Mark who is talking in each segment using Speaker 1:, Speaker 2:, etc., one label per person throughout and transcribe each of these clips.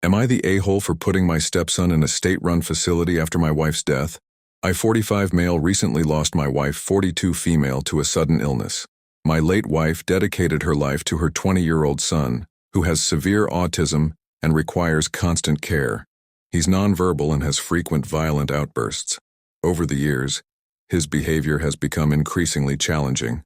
Speaker 1: Am I the a-hole for putting my stepson in a state-run facility after my wife's death? I, 45 male, recently lost my wife, 42 female, to a sudden illness. My late wife dedicated her life to her 20-year-old son, who has severe autism and requires constant care. He's nonverbal and has frequent violent outbursts. Over the years, his behavior has become increasingly challenging,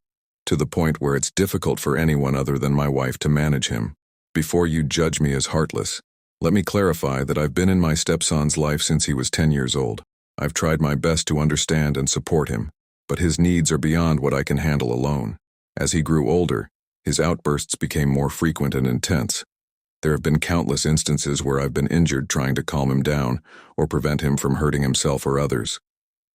Speaker 1: to the point where it's difficult for anyone other than my wife to manage him. Before you judge me as heartless, let me clarify that I've been in my stepson's life since he was 10 years old. I've tried my best to understand and support him, but his needs are beyond what I can handle alone. As he grew older, his outbursts became more frequent and intense. There have been countless instances where I've been injured trying to calm him down or prevent him from hurting himself or others.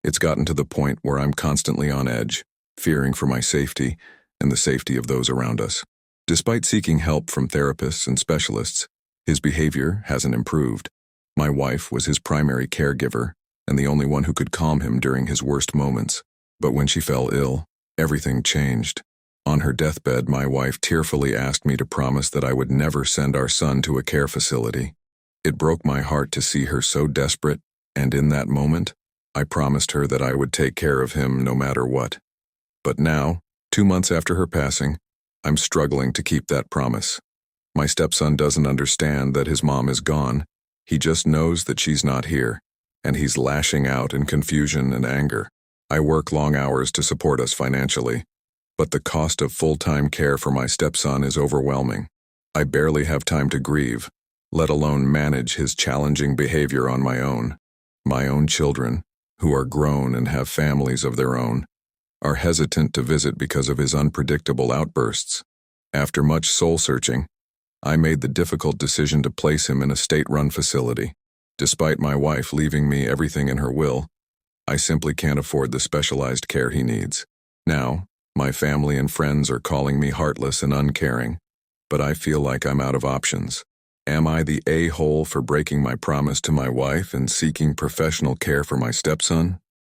Speaker 1: It's gotten to the point where I'm constantly on edge, fearing for my safety and the safety of those around us. Despite seeking help from therapists and specialists, his behavior hasn't improved. My wife was his primary caregiver and the only one who could calm him during his worst moments. But when she fell ill, everything changed. On her deathbed, my wife tearfully asked me to promise that I would never send our son to a care facility. It broke my heart to see her so desperate, and in that moment, I promised her that I would take care of him no matter what. But now, 2 months after her passing, I'm struggling to keep that promise. My stepson doesn't understand that his mom is gone. He just knows that she's not here, and he's lashing out in confusion and anger. I work long hours to support us financially, but the cost of full-time care for my stepson is overwhelming. I barely have time to grieve, let alone manage his challenging behavior on my own. My own children, who are grown and have families of their own, are hesitant to visit because of his unpredictable outbursts. After much soul-searching, I made the difficult decision to place him in a state-run facility. Despite my wife leaving me everything in her will, I simply can't afford the specialized care he needs. Now, my family and friends are calling me heartless and uncaring, but I feel like I'm out of options. Am I the a-hole for breaking my promise to my wife and seeking professional care for my stepson?